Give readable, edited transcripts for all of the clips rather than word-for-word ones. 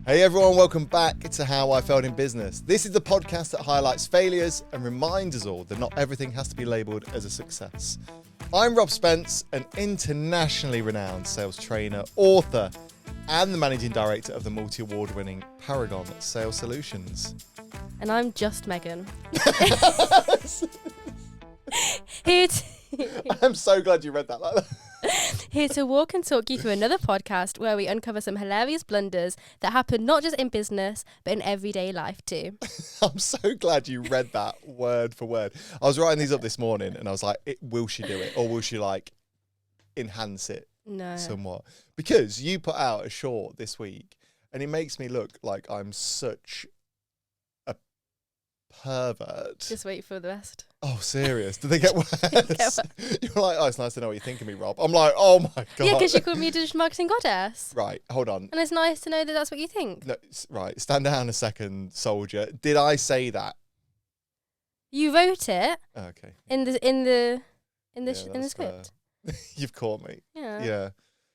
Hey everyone, welcome back to How I Failed in Business. This is the podcast that highlights failures and reminds us all that not everything has to be labelled as a success. I'm Rob Spence, an internationally renowned sales trainer, author, and the managing director of the multi-award winning Paragon Sales Solutions. And I'm just Megan. I'm so glad you read that like that. Here to walk and talk you through another podcast where we uncover some hilarious blunders that happen not just in business, but in everyday life too. I'm so glad you read that word for word. I was writing these up this morning and I was like, will she do it? Or will she like enhance it somewhat? Because you put out a short this week and it makes me look like I'm such a pervert. Just wait for the rest. Oh, serious? Do they get worse? You're like, oh, it's nice to know what you think of me, Rob. I'm like, oh my God. Yeah, because you called me a digital marketing goddess. Right, hold on. And it's nice to know that that's what you think. No, right, stand down a second, soldier. Did I say that? You wrote it. Okay. In the script. You've caught me. Yeah. Yeah.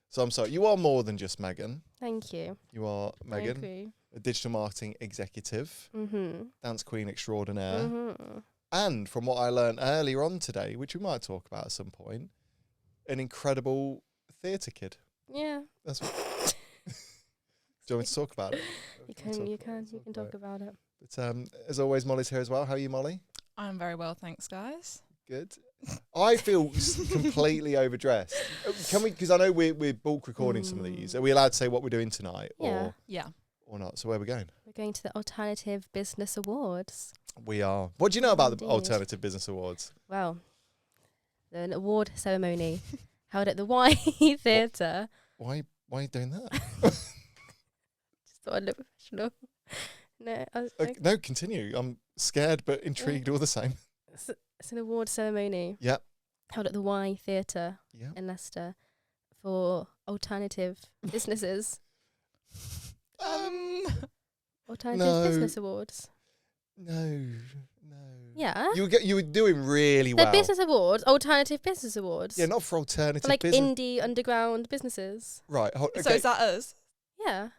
So I'm sorry. You are more than just Megan. Thank you. You are Megan, I agree. a digital marketing executive, dance queen extraordinaire. Mm-hmm. And from what I learned earlier on today, which we might talk about at some point, an incredible theatre kid. Yeah. That's what. Do you want me to talk about it? You can talk about it. But as always, Molly's here as well. How are you, Molly? I'm very well, thanks, guys. Good. I feel completely overdressed. Can we? Because I know we're bulk recording some of these. Are we allowed to say what we're doing tonight? Yeah. Or not? So where are we going? We're going to the Alternative Business Awards. We are. What do you know about Indeed. the Alternative Business Awards? Well, an award ceremony held at the Y Theatre. Why are you doing that? Just thought I'd look professional. No, No, continue. I'm scared but intrigued all the same. It's an award ceremony. Yep. Held at the Y Theatre in Leicester for alternative businesses. Alternative Business Awards. No. Yeah. You were doing really well. They're business awards, alternative business awards. Yeah, not for alternative for like business. indie underground businesses. Right. Okay. So is that us? Yeah.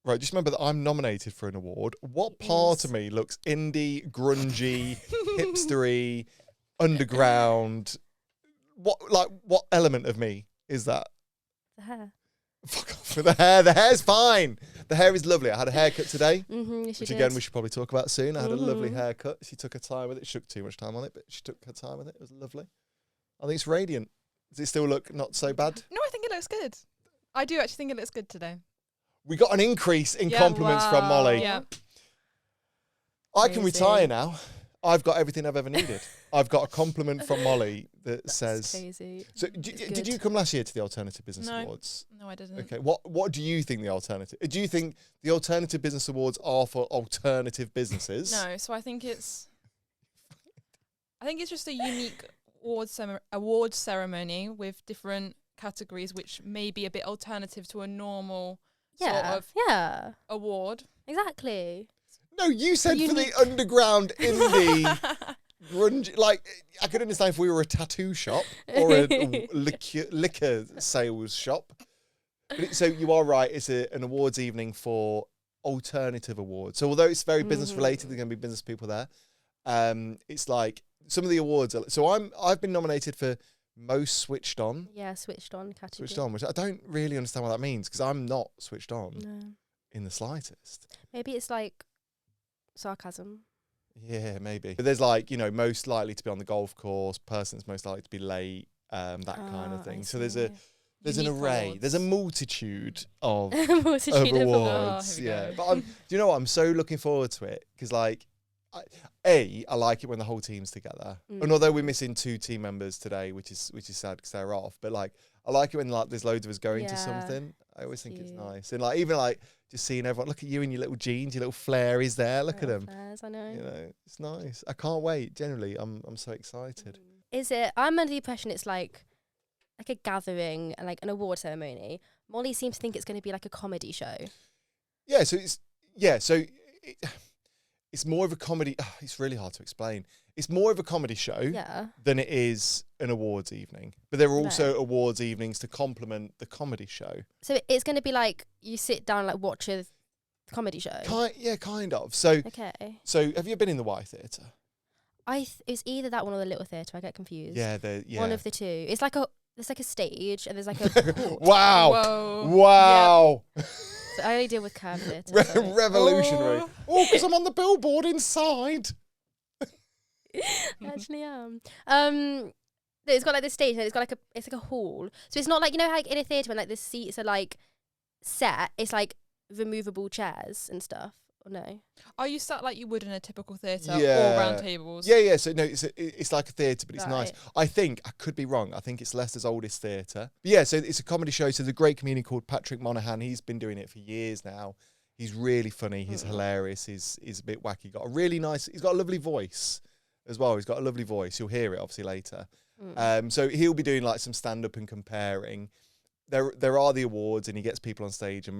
Right, just remember that I'm nominated for an award. What part of me looks indie, grungy, hipstery, underground? What element of me is that? The hair. Fuck off with the hair. The hair's fine. The hair is lovely. I had a haircut today, Yes, which again we should probably talk about soon. I had a lovely haircut. She took her time with it. She took too much time on it, but she took her time with it. It was lovely. I think it's radiant. Does it still look not so bad? No, I think it looks good. I do actually think it looks good today. We got an increase in compliments from Molly. Yeah. I can retire now. I've got everything I've ever needed. I've got a compliment from Molly that says... crazy. So did you come last year to the Alternative Business Awards? No, I didn't. Okay. What do you think the alternative... Do you think the Alternative Business Awards are for alternative businesses? No, so I think it's just a unique award ceremony with different categories, which may be a bit alternative to a normal sort of award. Exactly. No, you said for the underground indie grunge. Like, I could understand if we were a tattoo shop or a liquor sales shop. But so you are right. It's an awards evening for alternative awards. So although it's very business related, there's going to be business people there. It's like some of the awards. So I've been nominated for most switched on. Yeah, switched on category. Switched on, which I don't really understand what that means because I'm not switched on in the slightest. Maybe it's like sarcasm. Yeah, maybe. But there's like, most likely to be on the golf course, person that's most likely to be late, that kind of thing. So there's an array. Awards. There's a multitude of awards. But do you know what? I'm so looking forward to it because I like it when the whole team's together. And although we're missing 2 team members today, which is sad because they're off, but I like it when there's loads of us going to something. I always think it's nice. And even just seeing everyone, look at you in your little jeans, your little flairies there. Look at them. Flares, I know. It's nice. I can't wait. Generally, I'm so excited. Is it? I'm under the impression it's like a gathering and like an award ceremony. Molly seems to think it's going to be like a comedy show. Yeah. So it's more of a comedy. It's really hard to explain. It's more of a comedy show than it is an awards evening. But there are also awards evenings to complement the comedy show. So it's going to be like you sit down and watch a comedy show? Kind of. So, okay. So have you been in the Y Theatre? It's either that one or the Little Theatre. I get confused. Yeah, one of the two. It's like there's like a stage and there's like a Wow. Wow. Yep. So I only deal with curved theatre. Revolutionary. Oh, because I'm on the billboard inside. I actually am. It's got like this stage and it's got like it's like a hall. So it's not like, you know, like in a theatre when like the seats are like set, it's like removable chairs and stuff. Or no? Are you sat like you would in a typical theatre, or round tables? Yeah. So no, it's like a theatre, but it's nice. I think, I could be wrong, I think it's Leicester's oldest theatre. But yeah, so it's a comedy show. So the great comedian called Patrick Monaghan, he's been doing it for years now. He's really funny. He's hilarious. He's a bit wacky. He's got a lovely voice as well. He's got a lovely voice. You'll hear it obviously later. So he'll be doing like some stand-up and comparing. There are the awards, and he gets people on stage and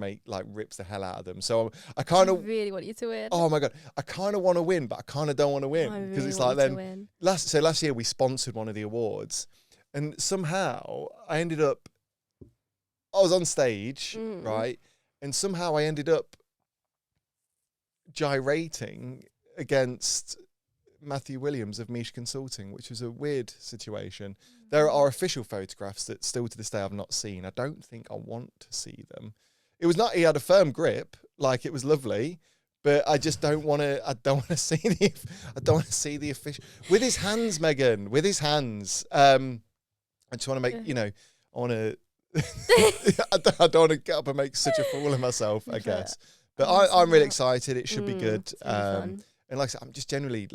rips the hell out of them. So I kind of really want you to win. Oh my god, I kind of want to win, but I kind of don't want to win because it's like then last year we sponsored one of the awards, and somehow I was on stage, right, and somehow I ended up gyrating against Matthew Williams of Mish Consulting, which was a weird situation. There are official photographs that still to this day I've not seen. I don't think I want to see them. It was not, he had a firm grip, like it was lovely, but I just don't want to, I don't want to see the official, with his hands, Megan, with his hands. I just want to make, I want to, I don't want to get up and make such a fool of myself, I guess. But I'm really excited. It should be good. And like I said, I'm just generally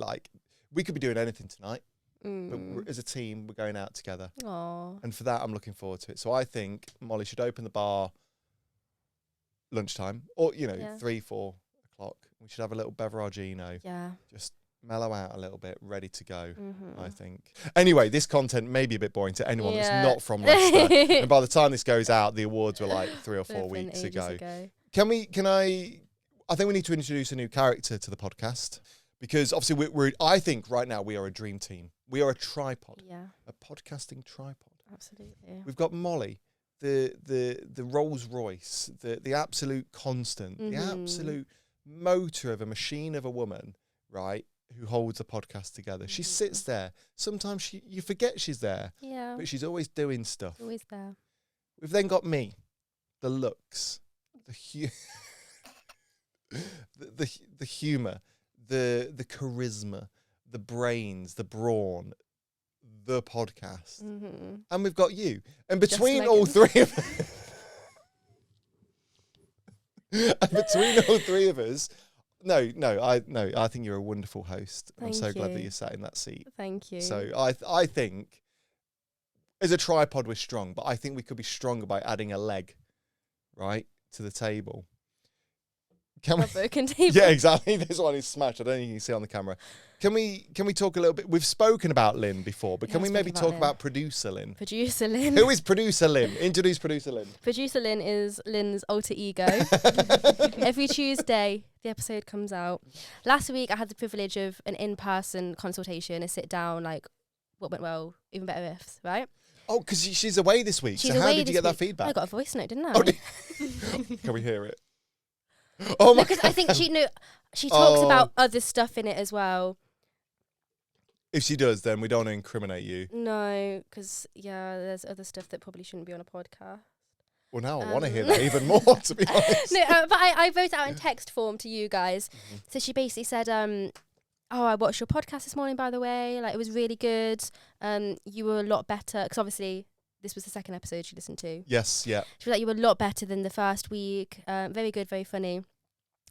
we could be doing anything tonight, but as a team, we're going out together. Aww. And for that, I'm looking forward to it. So I think Molly should open the bar lunchtime, or 3-4 o'clock. We should have a little beveragino. Yeah. Just mellow out a little bit, ready to go. I think. Anyway, this content may be a bit boring to anyone that's not from Leicester. And by the time this goes out, the awards were like 3 or 4 weeks ago. I think we need to introduce a new character to the podcast, because obviously I think right now we are a dream team. We are a tripod. Yeah. A podcasting tripod. Absolutely. We've got Molly, the Rolls Royce, the absolute constant, the absolute motor of a machine of a woman, right, who holds the podcast together. She sits there. Sometimes you forget she's there. Yeah. But she's always doing stuff. Always there. We've then got me, the looks, the humour, the charisma, the brains, the brawn, the podcast. And we've got you. And between all three of us, I think you're a wonderful host. I'm so glad that you sat in that seat. Thank you. So I think as a tripod we're strong, but I think we could be stronger by adding a leg, right, to the table. A broken table. Yeah, exactly. This one is smashed. I don't think you can see it on the camera. Can we talk a little bit? We've spoken about Lynn before, but can we maybe talk about producer Lynn? Producer Lynn. Who is producer Lynn? Introduce producer Lynn. Producer Lynn is Lynn's alter ego. Every Tuesday, the episode comes out. Last week, I had the privilege of an in-person consultation, a sit-down, what went well, even better ifs, right? Oh, because she's away this week. So how did you get that feedback? I got a voice note, didn't I? Oh, can we hear it? Oh my because I think she talks about other stuff in it as well. If she does, then we don't want to incriminate you. No, because there's other stuff that probably shouldn't be on a podcast. Well, now I want to hear that even more, to be honest. No, but I wrote it out in text form to you guys. So she basically said, I watched your podcast this morning, by the way. It was really good. You were a lot better, because obviously this was the second episode she listened to. Yes, yeah. She was like, you were a lot better than the first week. Very good, very funny.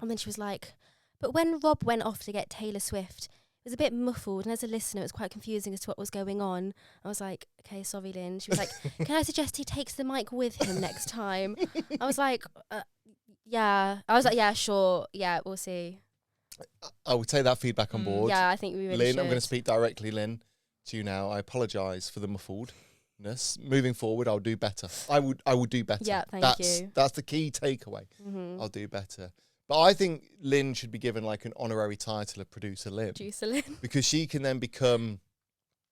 And then she was like, but when Rob went off to get Taylor Swift, it was a bit muffled. And as a listener, it was quite confusing as to what was going on. I was like, okay, sorry, Lynn. She was like, can I suggest he takes the mic with him next time? I was like, yeah. I was like, yeah, sure. Yeah, we'll see. I would take that feedback on board. Yeah, I think we really Lynn, should. I'm going to speak directly, Lynn, to you now. I apologise for the muffled. Moving forward, I'll do better. I would do better. Yeah, thank you. That's the key takeaway. I'll do better. But I think Lynn should be given an honorary title of producer Lynn. Producer Lynn. Because she can then become,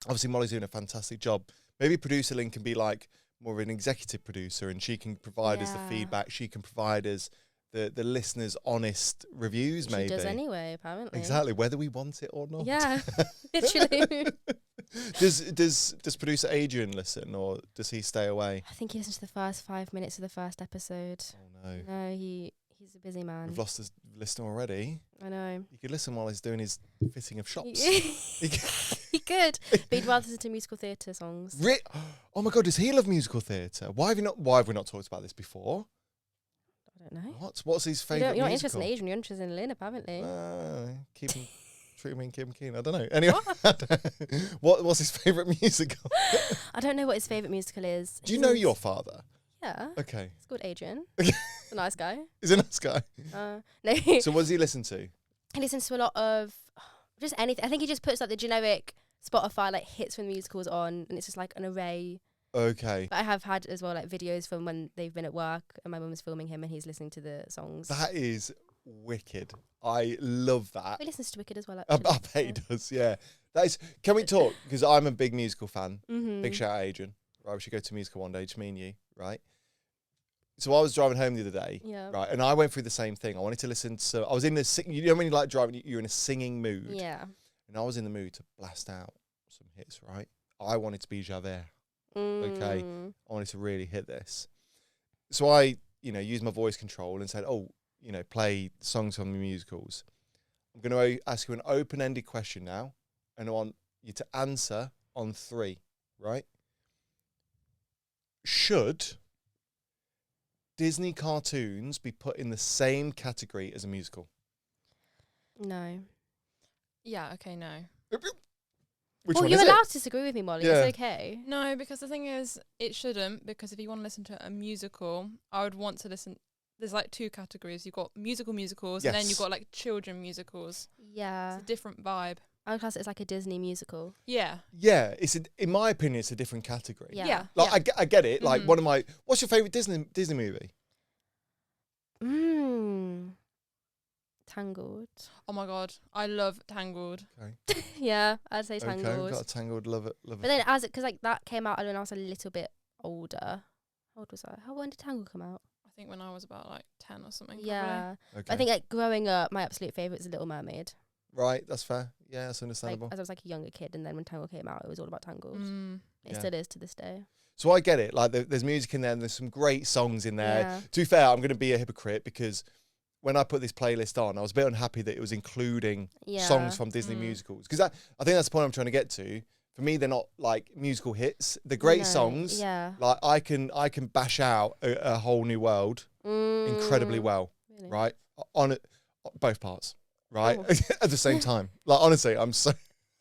obviously Molly's doing a fantastic job. Maybe producer Lynn can be more of an executive producer, and she can provide us the feedback. She can provide us the listeners' honest reviews. Maybe she does anyway, apparently. Exactly, whether we want it or not. Yeah, literally. Does producer Adrian listen, or does he stay away? I think he listens to the first 5 minutes of the first episode. Oh no. No, he's a busy man. We've lost his listener already. I know. You could listen while he's doing his fitting of shops. He could, but he'd rather listen to musical theatre songs. Oh my god, does he love musical theatre? Why have we not talked about this before? I don't know. What's his favourite musical? You're not interested in Adrian, you're interested in Lynn, apparently. Treat me and Kim Keen. I don't know. Anyway, what's his favourite musical? I don't know what his favourite musical is. Do you know your father? Yeah. Okay. He's called Adrian. He's a nice guy. He's a nice guy. No. So what does he listen to? He listens to a lot of just anything. I think he just puts like the generic Spotify like hits from musicals on, and it's just like an array. Okay. But I have had as well like videos from when they've been at work and my mum was filming him and he's listening to the songs. That is wicked. I love that. He listens to Wicked as well, I actually. bet he does, yeah. That is. Can we talk? Because I'm a big musical fan. Mm-hmm. Big shout out, Adrian. Right, we should go to a musical one day, just me and you, right? So I was driving home the other day, right, and I went through the same thing. I wanted to listen to. I was in the you know when you like driving, you're in a singing mood. Yeah. And I was in the mood to blast out some hits, right? I wanted to be Javert. Okay, I wanted to really hit this. So I, used my voice control and said, play songs from the musicals. I'm going to ask you an open-ended question now, and I want you to answer on 3, right? Should Disney cartoons be put in the same category as a musical? No. Yeah, okay, no. Which one you're is allowed it? to disagree with me, Molly. Yeah. It's okay. No, because the thing is, it shouldn't, because if you want to listen to a musical, I would want to listen. There's like 2 categories. You've got musicals, and then you've got like children musicals. Yeah. It's a different vibe. I would class it as like a Disney musical. Yeah. Yeah, in my opinion, it's a different category. Yeah. Like I get it. Like Mm-hmm. what's your favourite Disney movie? Tangled. Oh my god, I love Tangled. Okay. Yeah, I'd say Tangled. Okay, we've got a Tangled, love it. But then because like that came out when I was a little bit older. How old was I? When did Tangled come out? I think when I was about like 10 or something. Yeah. Okay. I think like growing up, my absolute favourite was Little Mermaid. Right, that's fair. Yeah, that's understandable. Like, as I was like a younger kid, and then when Tangled came out, it was all about Tangled. It Yeah. still is to this day. So I get it. Like there's music in there, and there's some great songs in there. Yeah. To be fair, I'm going to be a hypocrite because when I put this playlist on, I was a bit unhappy that it was including songs from Disney musicals. Because I think that's the point I'm trying to get to. For me, they're not like musical hits. They're great songs. Yeah. Like I can bash out a whole new world incredibly well. Really? Right? On it, both parts. Right? At the same time. Like honestly, I'm so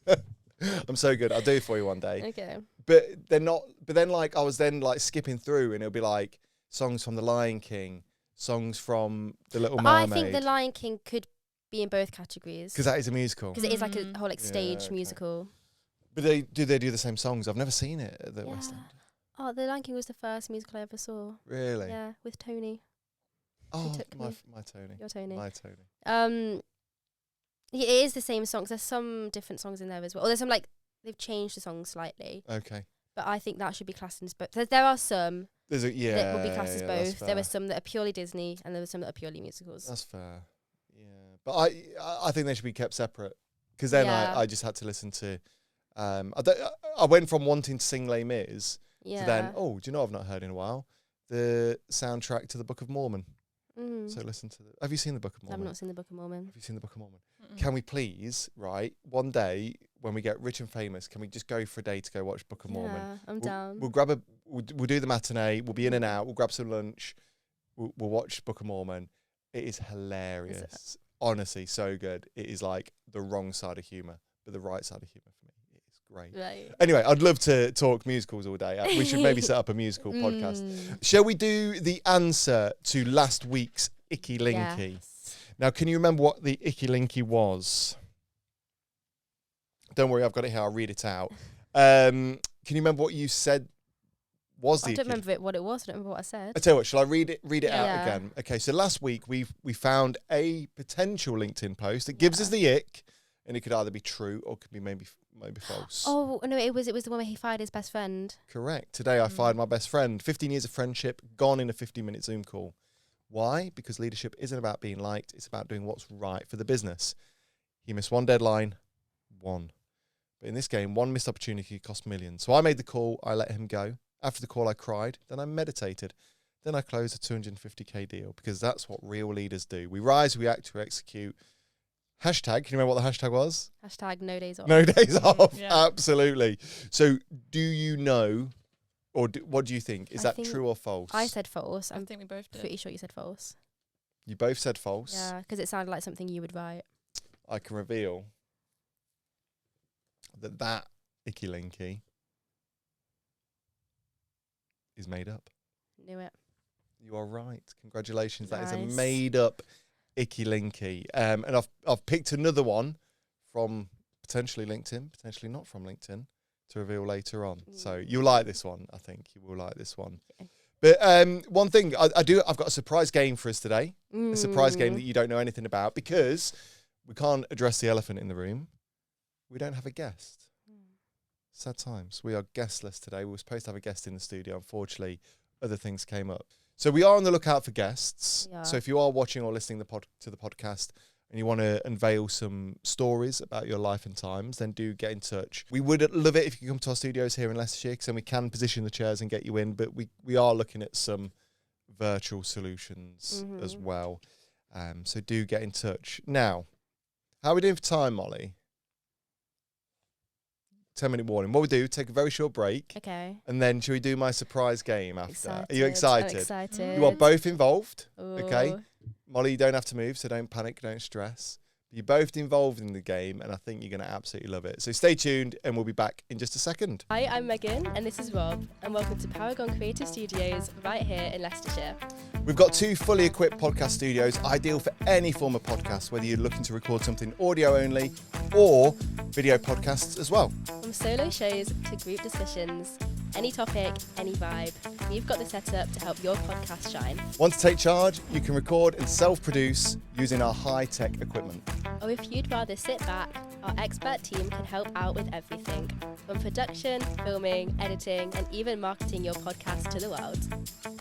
good. I'll do it for you one day. Okay. But they're not. But then like I was then like skipping through, and it'll be like songs from The Lion King, songs from The Little Mermaid. I think The Lion King could be in both categories. Because that is a musical. Because it is like a whole like stage okay. musical. But they do the same songs? I've never seen it at the West End. Oh, The Lion King was the first musical I ever saw. Really? Yeah, with Tony. Oh, took my me. Tony. Your Tony. My Tony. Yeah, it is the same songs. There's some different songs in there as well. Or there's some like they've changed the songs slightly. Okay. But I think that should be classed as both. There are some that will be classed as both. There are some that are purely Disney, and there are some that are purely musicals. That's fair. Yeah, but I think they should be kept separate because then I just had to listen to. I went from wanting to sing Les Mis to then do you know I've not heard in a while the soundtrack to the Book of Mormon. So listen to have you seen the Book of Mormon? I've not seen the Book of Mormon. Have you seen the Book of Mormon? Can we please, right, one day when we get rich and famous, can we just go for a day to go watch Book of Mormon? Yeah, I'm down. We'll grab we'll do the matinee. We'll be in and out. We'll grab some lunch. We'll watch Book of Mormon. It is hilarious. Is it? Honestly, so good. It is like the wrong side of humour, but the right side of humour for me. It is great. Right. Anyway, I'd love to talk musicals all day. We should maybe set up a musical podcast. Shall we do the answer to last week's Icky Linky? Yes. Now, can you remember what the Icky Linky was? Don't worry, I've got it here. I'll read it out. Can you remember what you said was the I Icky? don't remember what it was. I don't remember what I said. I tell you what, shall I read it out Yeah. again? Okay, so last week we found a potential LinkedIn post that gives us the ick, and it could either be true or could be maybe false. Oh no, it was the one where he fired his best friend. Correct. Today I fired my best friend. 15 years of friendship gone in a 15-minute Zoom call. Why? Because leadership isn't about being liked. It's about doing what's right for the business. He missed one deadline, one. But in this game, one missed opportunity cost millions. So I made the call. I let him go. After the call, I cried. Then I meditated. Then I closed a 250K deal, because that's what real leaders do. We rise, we act, we execute. Hashtag, can you remember what the hashtag was? Hashtag no days off. No days off, Yeah. absolutely. So do you know, or what do you think? Is that true or false? I said false. I think we both did. Pretty sure you said false. You both said false? Yeah, because it sounded like something you would write. I can reveal that Icky Linky is made up. Knew it. You are right. Congratulations. Nice. That is a made up Icky Linky. And I've picked another one from potentially LinkedIn, potentially not from LinkedIn, to reveal later on. So you'll like this one. I think you will like this one. Okay. But one thing I've got a surprise game for us today. A surprise game that you don't know anything about, because we can't address the elephant in the room. We don't have a guest. Sad times. We are guestless today. We were supposed to have a guest in the studio. Unfortunately, other things came up. So we are on the lookout for guests. Yeah. So if you are watching or listening to the podcast and you want to unveil some stories about your life and times, then do get in touch. We would love it if you come to our studios here in Leicestershire, because then we can position the chairs and get you in. But we are looking at some virtual solutions as well. So do get in touch. Now, how are we doing for time, Molly? 10-minute warning. What we do, take a very short break. Okay. And then shall we do my surprise game after? Excited. Are you excited? I'm excited. You are both involved. Ooh. Okay. Molly, you don't have to move, so don't panic, don't stress. You're both involved in the game, and I think you're going to absolutely love it. So stay tuned, and we'll be back in just a second. Hi, I'm Megan, and this is Rob, and welcome to Paragon Creative Studios right here in Leicestershire. We've got 2 fully equipped podcast studios, ideal for any form of podcast, whether you're looking to record something audio only or video podcasts as well. From solo shows to group discussions, any topic, any vibe, we've got the setup to help your podcast shine. Want to take charge? You can record and self-produce using our high-tech equipment. Or if you'd rather sit back, our expert team can help out with everything, from production, filming, editing, and even marketing your podcast to the world.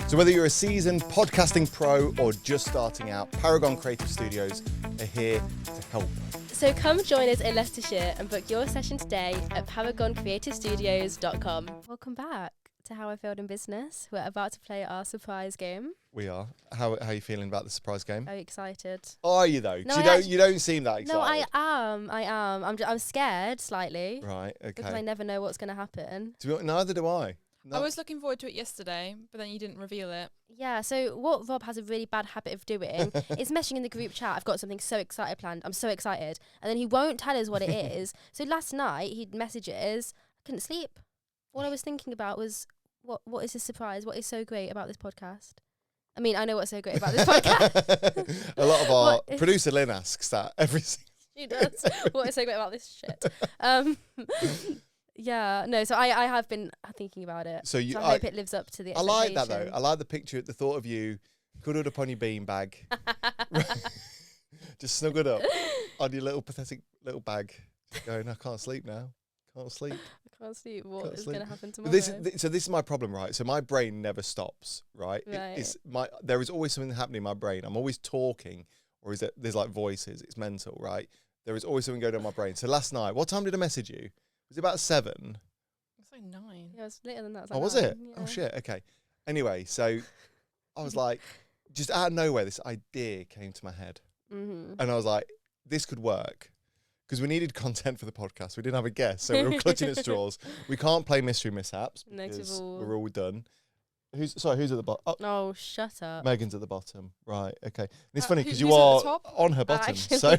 So whether you're a seasoned podcasting pro or just starting out, Paragon Creative Studios are here to help. So come join us in Leicestershire and book your session today at paragoncreativestudios.com. Welcome back to How I Failed in Business. We're about to play our surprise game. We are. How are you feeling about the surprise game? Very excited. Are you though? No, you don't seem that excited. No, I am. I'm scared slightly. Right. Okay. Because I never know what's going to happen. Neither do I. No. I was looking forward to it yesterday, but then you didn't reveal it. Yeah, so what Rob has a really bad habit of doing is messaging in the group chat, I've got something so excited planned, I'm so excited, and then he won't tell us what it is. So last night, he'd messages, I couldn't sleep. All I was thinking about was, what is this surprise? What is so great about this podcast? I mean, I know what's so great about this podcast. A lot of our producer Lynn asks that every single She does. What is so great about this shit? Yeah, no, so I have been thinking about it. So I hope it lives up to the expectation. I like that though. I like the picture, the thought of you cuddled up on your beanbag. Just snuggled up on your little pathetic little bag. Just going, I can't sleep now. Can't sleep. I can't sleep. What is going to happen tomorrow? This is my problem, right? So my brain never stops, right? There is always something happening in my brain. I'm always talking, or there's like voices. It's mental, right? There is always something going on in my brain. So last night, what time did I message you? Was it about 7? It's like 9. Yeah, it was later than that. Oh, was it? Yeah. Oh, shit. Okay. Anyway, so I was like, just out of nowhere, this idea came to my head. And I was like, this could work. Because we needed content for the podcast. We didn't have a guest, so we were clutching at straws. We can't play Mystery Mishaps because we're all done. Who's at the bottom? Oh, shut up. Megan's at the bottom. Right, okay. And it's funny because you are on her bottom. So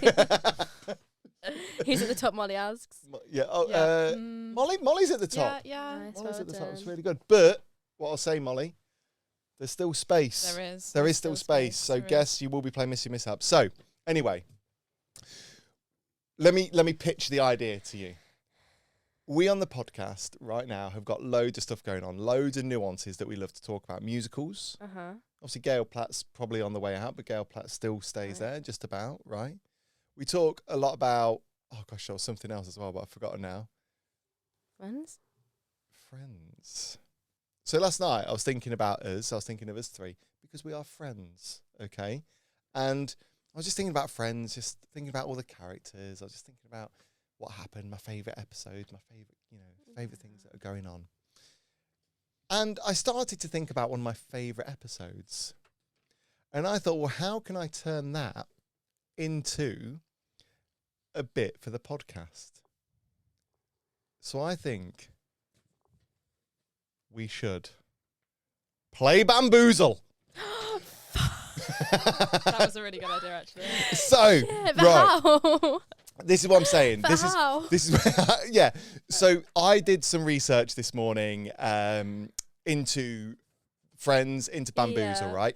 Who's at the top, Molly asks. Yeah. Molly's at the top. Yeah. Nice, Molly's at the top. It's really good. But what I'll say, Molly, there's still space. There is still space. So guess you will be playing Mystery Mishaps. So anyway, let me pitch the idea to you. We on the podcast right now have got loads of stuff going on, loads of nuances that we love to talk about. Musicals. Obviously, Gail Platt's probably on the way out, but Gail Platt still stays there, just about, right? We talk a lot about, oh gosh, there was something else as well, but I've forgotten now. Friends. So last night I was thinking about us. I was thinking of us 3 because we are friends, okay? And I was just thinking about Friends, just thinking about all the characters. I was just thinking about what happened, my favourite episodes, my favourite things that are going on. And I started to think about one of my favourite episodes. And I thought, well, how can I turn that into a bit for the podcast? So I think we should play Bamboozle. That was a really good idea, actually. So, Yeah, but right. how? This is what I'm saying. But how? This is yeah. So I did some research this morning into Friends, into Bamboozle, right?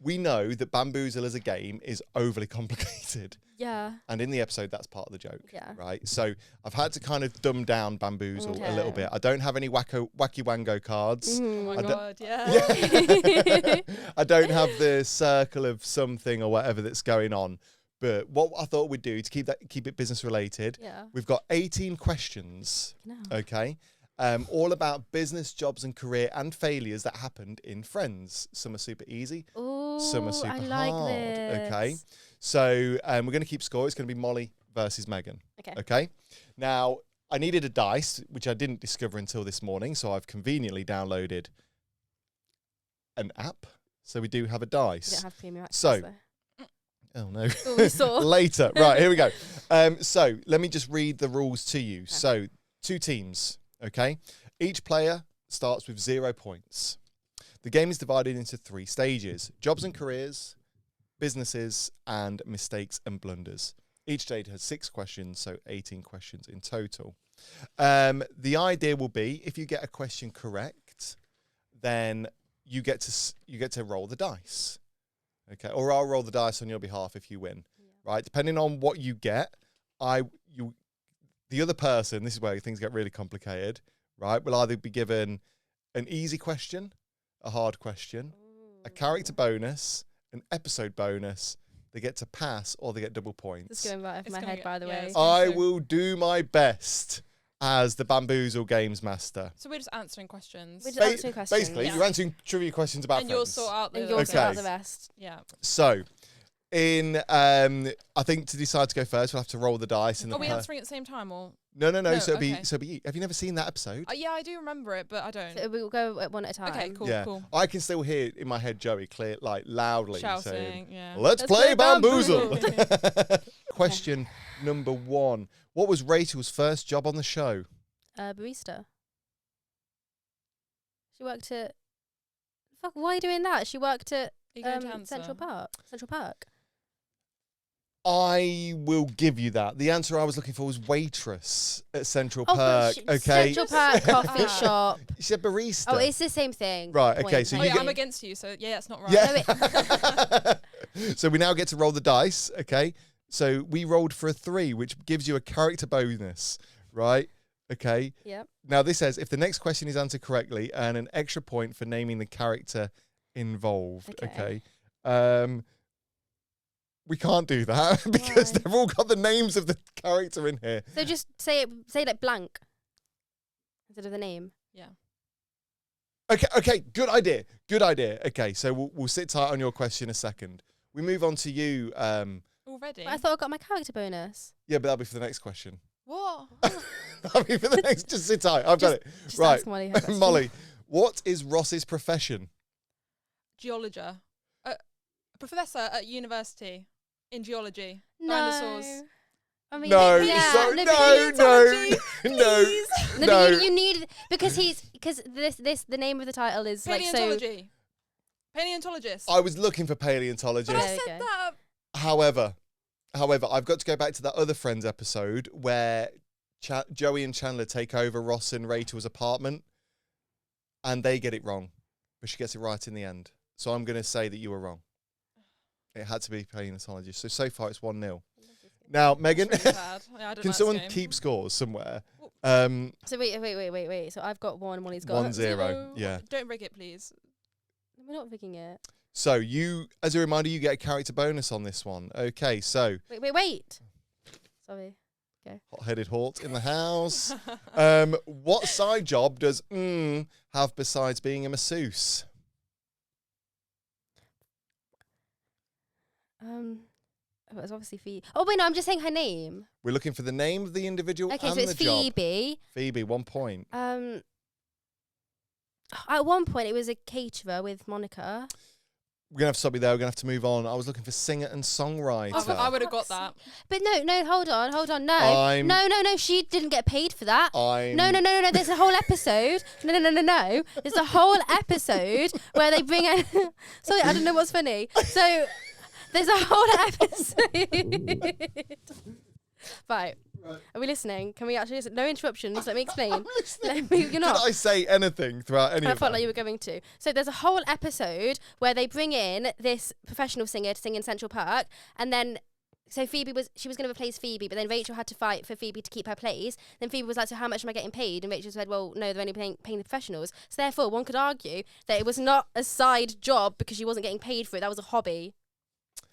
We know that Bamboozle as a game is overly complicated. Yeah. And in the episode, that's part of the joke, Yeah. right? So I've had to kind of dumb down Bamboozle a little bit. I don't have any wacky wango cards. Oh my God, yeah. I don't have the circle of something or whatever that's going on. But what I thought we'd do to keep it business related, we've got 18 questions, okay? All about business, jobs and career and failures that happened in Friends. Some are super easy, some are super hard, okay? So we're going to keep score. It's going to be Molly versus Megan, okay? Now, I needed a dice, which I didn't discover until this morning, so I've conveniently downloaded an app. So we do have a dice. We don't have premium access, So, though. oh no, we saw. later. Right, here we go. So let me just read the rules to you. So 2 teams, okay? Each player starts with 0 points. The game is divided into 3 stages: jobs and careers, businesses, and mistakes and blunders. Each stage has 6 questions, so 18 questions in total. The idea will be, if you get a question correct, then you get to roll the dice, okay? Or I'll roll the dice on your behalf if you win, right? Depending on what you get, the other person, this is where things get really complicated, right? Will either be given an easy question, a hard question, a character bonus, an episode bonus. They get to pass or they get double points. It's going right over my head, by the way. I will do my best as the Bamboozle Games Master. So we're just answering questions. We're just answering questions. Basically, you're answering trivia questions about and Friends. you'll sort out the Sort out the rest. Yeah. So, I think to decide to go first, we'll have to roll the dice. And are we answering at the same time or? No. No, So okay. it'll be you. Have you never seen that episode? Yeah, I do remember it, but I don't. So we'll go one at a time. Okay, cool, Yeah. cool. I can still hear in my head Joey loudly Shouting, saying, yeah. Let's play Bamboozle. Question number 1. What was Rachel's first job on the show? Barista. She worked at... Fuck, why are you doing that? She worked at Central Park. I will give you that. The answer I was looking for was waitress at Central Park. Okay. Central Park coffee shop. She said barista. Oh, it's the same thing. Right, okay, so I'm against you, so yeah, that's not right. Yeah. So we now get to roll the dice, okay? So we rolled for a 3, which gives you a character bonus, right? Okay. Yep. Now this says, if the next question is answered correctly, earn an extra point for naming the character involved, okay? We can't do that because they've all got the names of the character in here. So just say like blank instead of the name. Yeah. Okay, good idea. Okay, so we'll sit tight on your question a second. We move on to you. Already? But I thought I got my character bonus. Yeah, but that'll be for the next question. What? That'll be for the next. Just sit tight. I've got it. Just Right, ask Molly her question. Molly, what is Ross's profession? Geologer. Professor at university in geology. No. Dinosaurs. I mean, No, no. You need because the name of the title is like so. Paleontology. Paleontologist. I was looking for paleontologist. But I There we said go. that. However, I've got to go back to that other Friends episode where Joey and Chandler take over Ross and Rachel's apartment, and they get it wrong, but she gets it right in the end. So I'm going to say that you were wrong. It had to be paleontologist. So far it's 1-0. Now, Megan, Really bad. Yeah, I don't can like someone this game. keep scores somewhere? So wait. So I've got 1, Molly's got 1-0. Yeah. Don't rig it, please. We're not picking it. So you, as a reminder, you get a character bonus on this one. Okay, so Wait. Sorry. hot-headed Halt in the house. What side job does have besides being a masseuse? It was obviously Phoebe. Oh wait, no, I'm just saying her name. We're looking for the name of the individual Okay, and so it's the job. Phoebe. Phoebe, 1 point. At one point, it was a caterer with Monica. We're going to have to stop you there. We're going to have to move on. I was looking for singer and songwriter. I would have got that. But no, hold on. No, she didn't get paid for that. No. There's a whole episode. No. There's a whole episode where they bring in... Sorry, I don't know what's funny. So, there's a whole episode. Right. Are we listening? Can we actually listen? No interruptions. Let me explain. You're not. Did I say anything throughout any of I felt like you were going to. So there's a whole episode where they bring in this professional singer to sing in Central Park, and then so Phoebe was going to replace Phoebe, but then Rachel had to fight for Phoebe to keep her place. Then Phoebe was like, "So how much am I getting paid?" And Rachel said, "Well, no, they're only paying the professionals." So therefore, one could argue that it was not a side job because she wasn't getting paid for it. That was a hobby.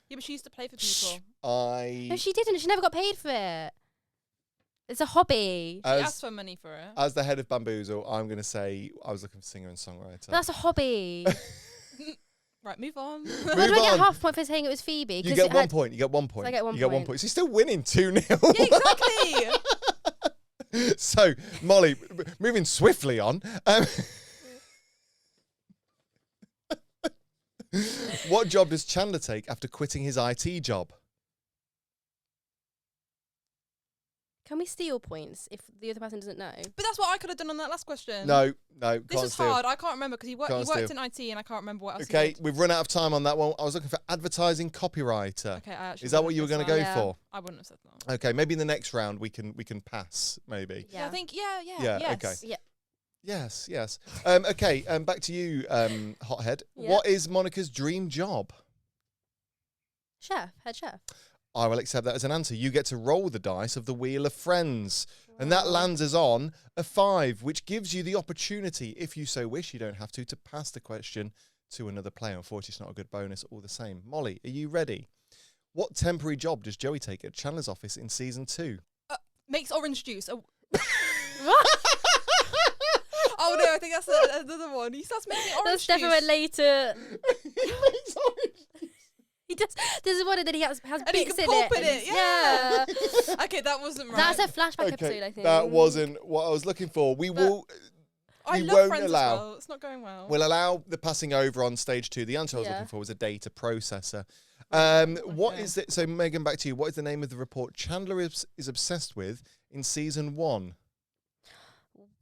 Yeah, but she used to play for people. No, she didn't. She never got paid for it. It's a hobby. She asked for money for it. As the head of Bamboozle, I'm going to say I was looking for singer and songwriter. That's a hobby. Right, move on. Why do I get half a point for saying it was Phoebe? You get 1 point. You get 1 point. So I get 1 You get 1 point. So you're still winning 2-0. Yeah, exactly. So, Molly, moving swiftly on. What job does Chandler take after quitting his IT job? Can we steal points if the other person doesn't know? But that's what I could have done on that last question. No. This is hard. I can't remember because he worked in IT and I can't remember what else he did. We've run out of time on that one. I was looking for advertising copywriter. Okay, is that what you were going to go for? I wouldn't have said that. Okay, maybe in the next round we can pass, maybe. Yeah, I think, yeah, yes. Okay. Yeah. Yes. Okay, back to you, Hothead. Yeah. What is Monica's dream job? Head chef. I will accept that as an answer. You get to roll the dice of the Wheel of Friends. And that lands us on a 5, which gives you the opportunity, if you so wish, you don't have to pass the question to another player. Unfortunately, it's not a good bonus all the same. Molly, are you ready? What temporary job does Joey take at Chandler's office in season 2? Makes orange juice. What? Oh no, I think that's another one. He starts making orange juice. That's definitely later. He makes orange juice. He does. This is one that he has and bits he can in pulp it. in it. Yeah. Okay, that wasn't right. That's a flashback episode, I think. That wasn't what I was looking for. I love Friends as well. It's not going well. We'll allow the passing over on stage 2. The answer I was looking for was a data processor. What is it? So, Megan, back to you. What is the name of the report Chandler is obsessed with in season 1?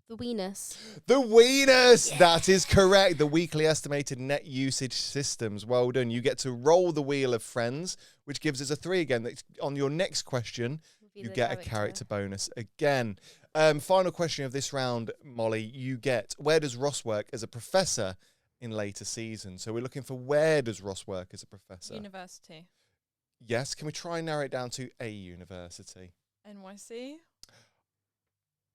The Weenus. The Weenus! Yeah. That is correct. The weekly estimated net usage systems. Well done. You get to roll the Wheel of Friends, which gives us a 3 again. On your next question, you get a character bonus again. Final question of this round, Molly. You get, where does Ross work as a professor in later seasons? So we're looking for, where does Ross work as a professor? University. Yes. Can we try and narrow it down to a university? NYC.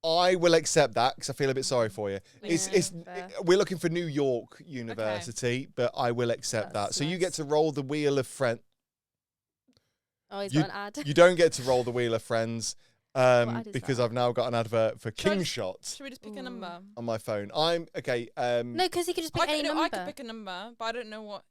I will accept that because I feel a bit sorry for you. We're looking for New York University, but I will accept that. So you get to roll the Wheel of Friends. Oh, he's got an ad. You don't get to roll the Wheel of Friends because I've now got an advert for King Shot. Should we just pick a number? On my phone. I'm okay. No, because he could just pick any number. I could pick a number, but I don't know what.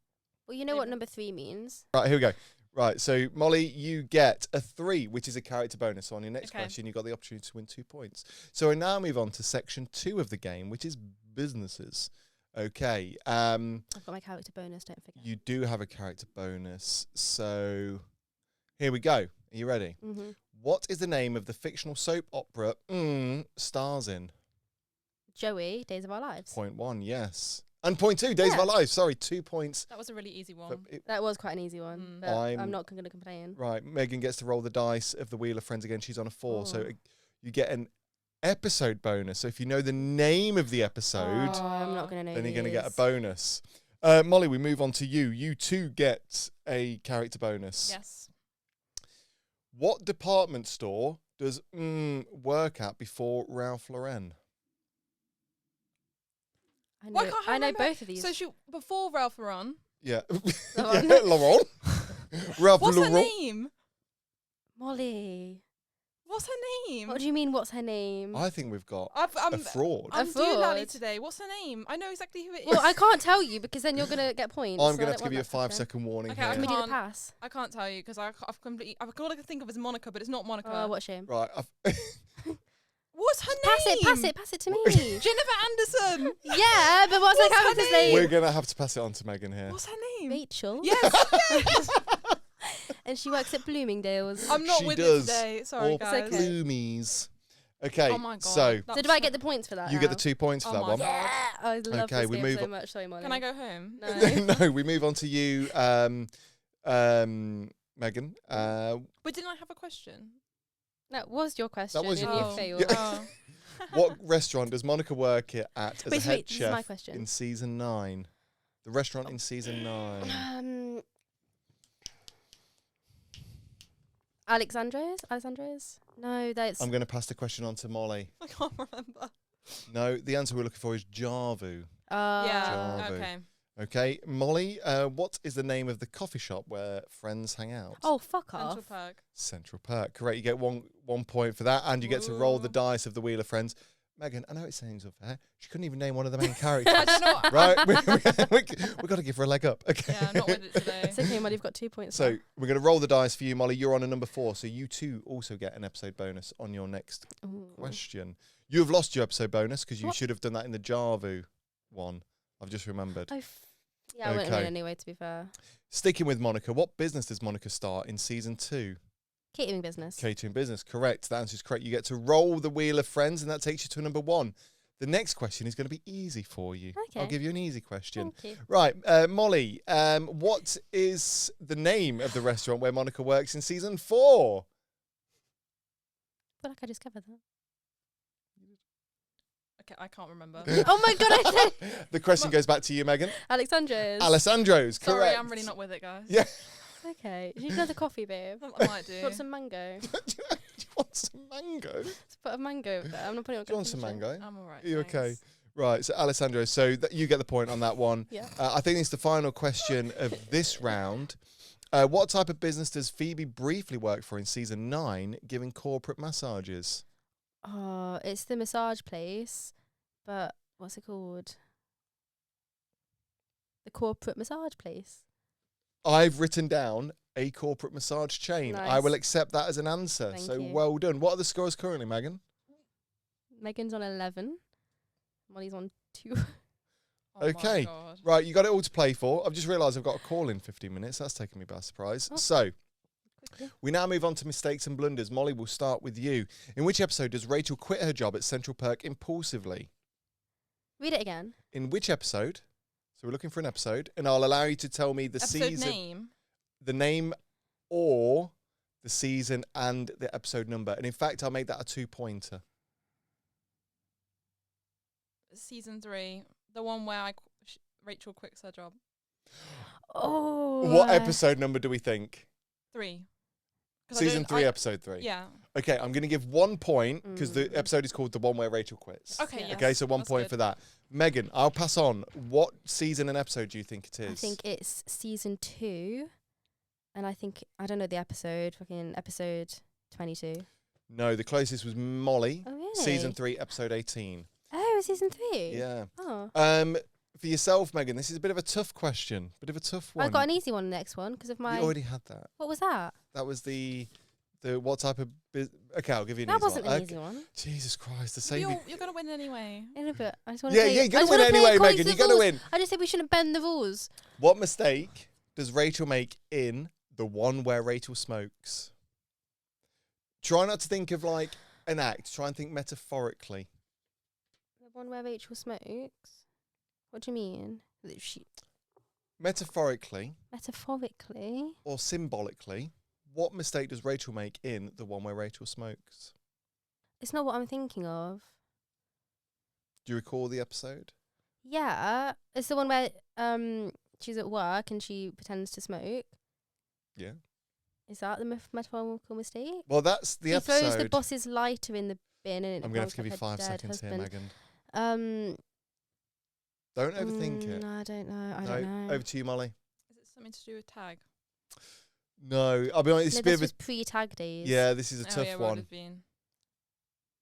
Well, you know what number 3 means. Right, here we go. Right, so Molly, you get a 3, which is a character bonus. So on your next question, you've got the opportunity to win 2 points. So we now move on to section 2 of the game, which is businesses. Okay. I've got my character bonus, don't forget. You do have a character bonus. So here we go. Are you ready? Mm-hmm. What is the name of the fictional soap opera stars in? Joey, Days of Our Lives. Point 1, yes. And point 2, Days of Our Lives. Sorry, 2 points. That was a really easy one. That was quite an easy one. But I'm not going to complain. Right, Megan gets to roll the dice of the Wheel of Friends again. She's on a 4. So you get an episode bonus. So if you know the name of the episode, I'm not going to know. Then you're going to get a bonus. Molly, we move on to you. You too get a character bonus. Yes. What department store does work at before Ralph Lauren? I know both of these. So before Ralph Lauren. Yeah. Laurent. Ralph What's Lauren. her name? Molly. What's her name? What do you mean, what's her name? I think we've got I'm a fraud. I'm A fraud? doolally today. What's her name? I know exactly who it is. Well, I can't tell you because then you're going to get points. I'm so going I to have to don't give you a want that to happen. 5-second warning Okay, here. Can we do the Can't- pass? I can't tell you because I've all I can think of is Monica, but it's not Monica. Oh, what a shame. Right. What's her Pass it to me. Jennifer Anderson. Yeah, but what's her What's her character's name? We're name? going to have to pass it on to Megan here. What's her name? Rachel. Yes. And she works at Bloomingdale's. I'm not She with does. it today. Sorry, Or guys. okay. Bloomies. Okay, Oh my god. so that So was do I get the points for that you now? get the 2 points for Oh that my one. God. Yeah, I love Okay, this we game move so on. much. Sorry, Molly. Can I go home? No. No, we move on to you, Megan. But didn't I have a question? That was your question. was your and you question. failed. Oh. What restaurant does Monica work at as Wait, a head this is my chef question. in season 9? The restaurant in season 9. Alexandros? No, that's... I'm going to pass the question on to Molly. I can't remember. No, the answer we're looking for is Jarvu. Yeah. Jarvu. Okay. Okay, Molly, what is the name of the coffee shop where friends hang out? Oh, fuck Central off. Park. Central Park. Correct. You get one point for that, and you get to roll the Ooh. dice of the Wheel of Friends. Megan, I know it sounds unfair. She couldn't even name one of the main characters. I don't know. Right? we got to give her a leg up. Okay. Yeah, I'm not with it today. It's okay, Molly, you've got 2 points. So we're going to roll the dice for you, Molly. You're on a number 4, so you too also get an episode bonus on your next question. You have lost your episode bonus because you What? should have done that in the Jarvu one. I've just remembered. Yeah, I wouldn't Okay. win anyway, to be fair. Sticking with Monica, what business does Monica start in season 2? Catering business. Catering business. Correct. That answer is correct. You get to roll the Wheel of Friends, and that takes you to number 1. The next question is going to be easy for you. Okay. I'll give you an easy question. Thank you. Right, Molly, what is the name of the restaurant where Monica works in season 4? I feel like I just covered that. Okay, I can't remember. Oh my god, I did. The question goes back to you, Megan. Alexandros. Alessandro's, correct. Sorry, I'm really not with it, guys. Yeah. Okay. You need another coffee, babe. I might do. Do you want some mango? Do you want some mango? Let's put a mango there. I'm not putting it on. Do you want some mango? I'm alright. Are you okay? thanks. Right, so Alessandro, so you get the point on that one. Yeah. I think it's the final question of this round. What type of business does Phoebe briefly work for in season 9, giving corporate massages? Oh, it's the massage place, but what's it called? The corporate massage place. I've written down a corporate massage chain. I Nice. will accept that as an answer. Thank so you. well done. What are the scores currently, Megan? Megan's on 11. Molly's on 2. Oh my Okay. God. Right, you got it all to play for. I've just realised I've got a call in 15 minutes. That's taken me by surprise. Oh. So Quickly. we now move on to mistakes and blunders. Molly, we'll start with you. In which episode does Rachel quit her job at Central Perk impulsively? Read it again. In which episode? So we're looking for an episode, and I'll allow you to tell me the Episode season, name. the name, or the season and the episode number. And in fact, I'll make that a 2-pointer. Season 3. The one where Rachel quits her job. Oh. What episode number do we think? 3. 'Cause Season 3, episode 3. Yeah. Okay, I'm going to give 1 point because the Mm. episode is called The One Where Rachel Quits. Okay. Yeah. Yes, Okay, so 1 that's point good. for that. Megan, I'll pass on. What season and episode do you think it is? I think it's season 2. And I think, I don't know the episode, fucking episode 22. No, the closest was Molly. Oh, really? Season 3, episode 18. Oh, it's season 3? Yeah. Oh. For yourself, Megan, this is a bit of a tough question. Bit of a tough one. I got an easy one next one because of my... You already had that. What was that? That was the what type of okay, I'll give you an That easy wasn't one. an easy one. Jesus Christ, the same. You're going to win anyway. In a bit. I just want to Yeah, play. you're I gonna just win wanna play anyway, according Megan. to You're the gonna rules. win. I just said we shouldn't bend the rules. What mistake does Rachel make in The One Where Rachel Smokes? Try not to think of like an act. Try and think metaphorically. The one where Rachel smokes? What do you mean? That she, Metaphorically metaphorically? or symbolically, what mistake does Rachel make in The One Where Rachel Smokes? It's not what I'm thinking of. Do you recall the episode? Yeah. It's the one where she's at work and she pretends to smoke. Yeah. Is that the metaphorical mistake? Well, that's the She episode. throws the boss's lighter in the bin and it I'm going to have rolls to give you like 5 her dead seconds here, husband. Megan. Don't overthink it. I don't know. I No, don't know. over to you, Molly. Is it something to do with tag? No, I'll be honest. It's No, a bit this of a was pre-tag days. yeah. This is a Oh, tough yeah, would one. have been.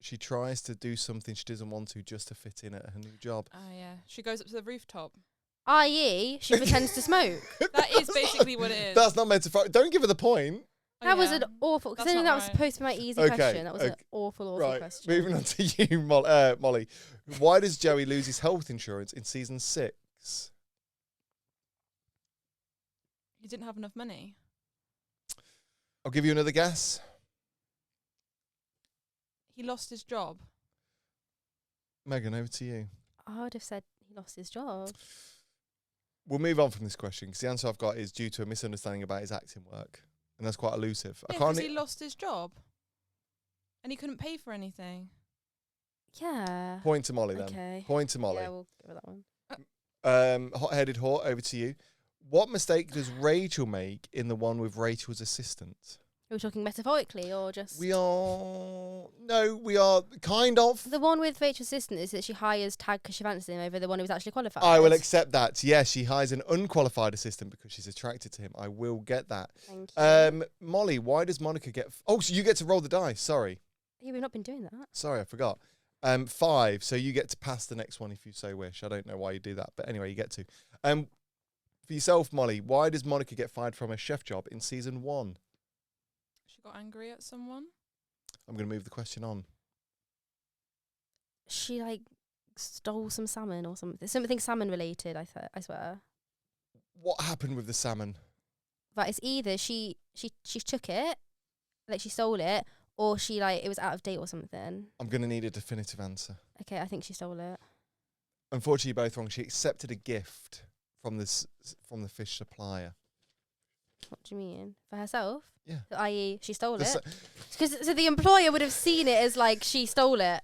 She tries to do something she doesn't want to just to fit in at her new job. Oh, yeah. She goes up to the rooftop. I.e., she pretends to smoke. That is basically what it is. That's not meant to... Don't give her the point. That was an awful... Considering that was supposed to be my easy question. That was an awful question. Moving on to you, Molly. Why does Joey lose his health insurance in season 6? He didn't have enough money. I'll give you another guess. He lost his job. Megan, over to you. I would have said he lost his job. We'll move on from this question because the answer I've got is due to a misunderstanding about his acting work. And that's quite elusive. Yeah, because he lost his job. And he couldn't pay for anything. Yeah. Point to Molly then. Okay. Point to Molly. Yeah, we'll go with that one. Hot-headed Hort, over to you. What mistake does Rachel make in the one with Rachel's assistant? Are we talking metaphorically or just... We are kind of. The one with Rachel's assistant is that she hires Tag because she fancies him over the one who's actually qualified. I will accept that. Yes, she hires an unqualified assistant because she's attracted to him. I will get that. Thank you. Molly, why does Monica get... Oh, so you get to roll the dice. Sorry. Yeah, we've not been doing that. Sorry, I forgot. 5, so you get to pass the next one if you so wish. I don't know why you do that, but anyway, you get to. For yourself, Molly, why does Monica get fired from her chef job in season 1? She got angry at someone. I'm going to move the question on. She stole some salmon or something. Something salmon related, I swear. What happened with the salmon? Right, it's either she took it, she stole it, or it was out of date or something. I'm going to need a definitive answer. Okay, I think she stole it. Unfortunately, you're both wrong. She accepted a gift from the fish supplier. What do you mean? For herself? Yeah. So, i.e., she stole it? So the employer would have seen it as she stole it.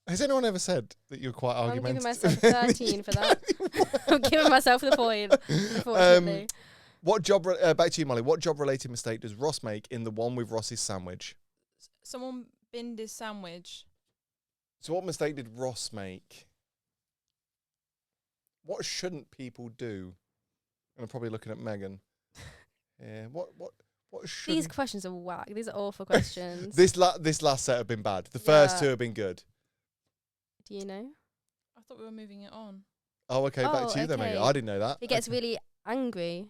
Has anyone ever said that you're quite argumentative? I'm giving myself 13 for that. I'm giving myself the point, unfortunately. What job, back to you, Molly, what job-related mistake does Ross make in the one with Ross's sandwich? Someone binned his sandwich. So what mistake did Ross make? What shouldn't people do? And I'm probably looking at Megan. Yeah, what should... These questions are whack. These are awful questions. This last set have been bad. The first 2 have been good. Do you know? I thought we were moving it on. Oh, okay, back to you then, Megan. I didn't know that. He gets really angry.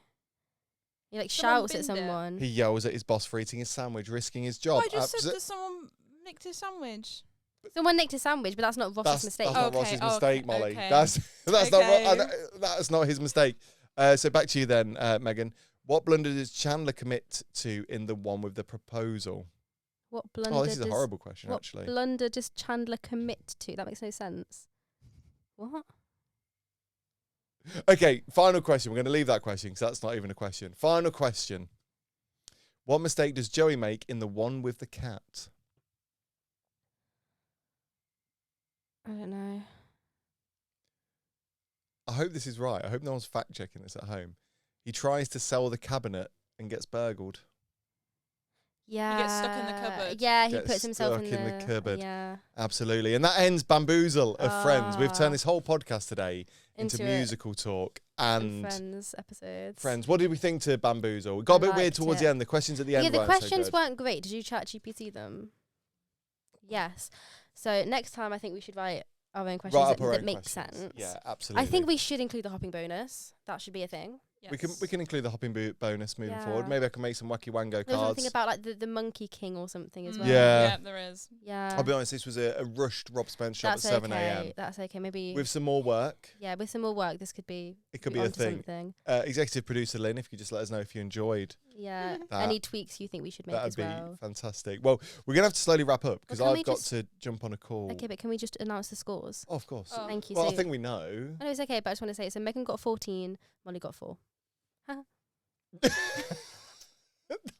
He shouts at someone. He yells at his boss for eating his sandwich, risking his job. I just said that someone nicked his sandwich. Someone nicked his sandwich, but that's not Ross's mistake. That's not Ross's mistake, Molly. Okay. That's not his mistake. So back to you then, Megan. What blunder does Chandler commit to in the one with the proposal? What blunder? Oh, this is a horrible question, actually. What blunder does Chandler commit to? That makes no sense. What? Okay, final question. We're going to leave that question because that's not even a question. Final question. What mistake does Joey make in the one with the cat? I don't know. I hope this is right. I hope no one's fact-checking this at home. He tries to sell the cabinet and gets burgled. Yeah. He gets stuck in the cupboard. Yeah, he puts himself in the cupboard. Yeah. Absolutely. And that ends Bamboozle of Friends. We've turned this whole podcast today into musical talk and Friends episodes. Friends. What did we think to Bamboozle? We got a bit weird towards the end. The questions at the end weren't so good. Yeah, the questions weren't great. Did you ChatGPT them? Yes. So next time I think we should write our own questions that make sense. Yeah, absolutely. I think we should include the hopping bonus. That should be a thing. Yes. We can include the hopping bonus moving forward. Maybe I can make some wacky wango cards. There's something about the Monkey King or something as well. Yeah, there is. Yeah. I'll be honest, this was a rushed Rob Spence shop at 7 a.m. That's okay. Maybe with some more work. Yeah, with some more work, this could be. It could be a thing. Executive producer Lynn, if you could just let us know if you enjoyed. Yeah. Any tweaks you think we should make as well? That'd be fantastic. Well, we're gonna have to slowly wrap up because I've got to jump on a call. Okay, but can we just announce the scores? Oh, of course. Oh. Thank you. Well, I think we know. I know it's okay, but I just want to say so. Megan got 14. Molly got 4. That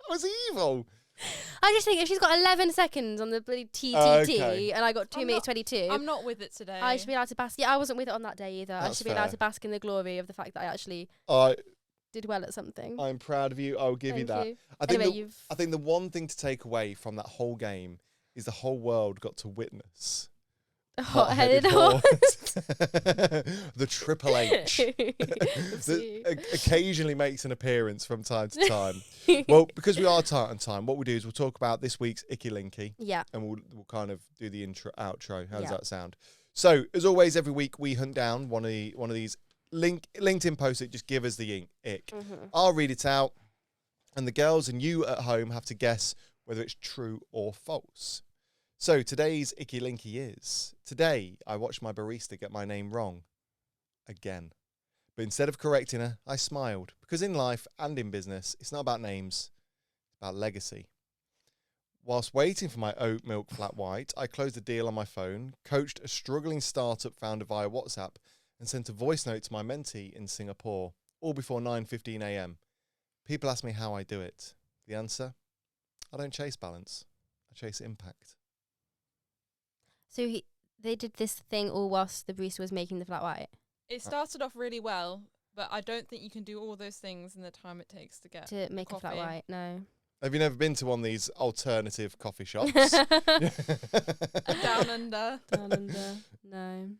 was evil. I just think if she's got 11 seconds on the bloody TTT and I got 2 minutes 22. I'm not with it today. I should be allowed to bask. Yeah, I wasn't with it on that day either. I should be allowed to bask in the glory of the fact that I actually did well at something. I'm proud of you. I'll give you that. I think the one thing to take away from that whole game is the whole world got to witness Hot-headed horse. The Triple H. That occasionally makes an appearance from time to time. Well, because we are tight on time, what we'll do is we'll talk about this week's Icky Linky. Yeah. And we'll kind of do the outro. How does that sound? So, as always, every week we hunt down one of these LinkedIn posts that just give us the ick. Mm-hmm. I'll read it out, and the girls and you at home have to guess whether it's true or false. So today's Icky Linky is, today I watched my barista get my name wrong. Again. But instead of correcting her, I smiled. Because in life and in business, it's not about names, it's about legacy. Whilst waiting for my oat milk flat white, I closed a deal on my phone, coached a struggling startup founder via WhatsApp, and sent a voice note to my mentee in Singapore, all before 9:15 a.m. People ask me how I do it. The answer? I don't chase balance. I chase impact. So they did this thing all whilst the barista was making the flat white? It started off really well, but I don't think you can do all those things in the time it takes to get to make a flat white, no. Have you never been to one of these alternative coffee shops? Down under. Down under, no. Do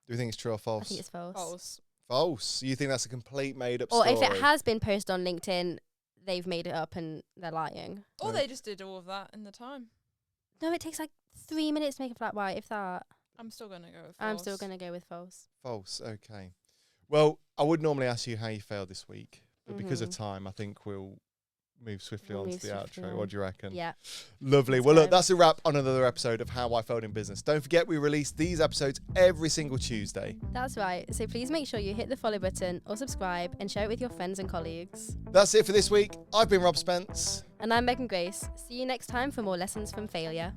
you think it's true or false? I think it's false. False. False? You think that's a complete made-up or story? If it has been posted on LinkedIn, they've made it up and they're lying. Or they just did all of that in the time. No, it takes like 3 minutes to make a flat white, if that. I'm still going to go with false. I'm still going to go with false. False, okay. Well, I would normally ask you how you failed this week, but because of time, I think we'll move swiftly on to the outro. What do you reckon? Yeah. Lovely. Well, look, that's a wrap on another episode of How I Failed in Business. Don't forget, we release these episodes every single Tuesday. That's right. So please make sure you hit the follow button or subscribe and share it with your friends and colleagues. That's it for this week. I've been Rob Spence. And I'm Megan Grace. See you next time for more lessons from failure.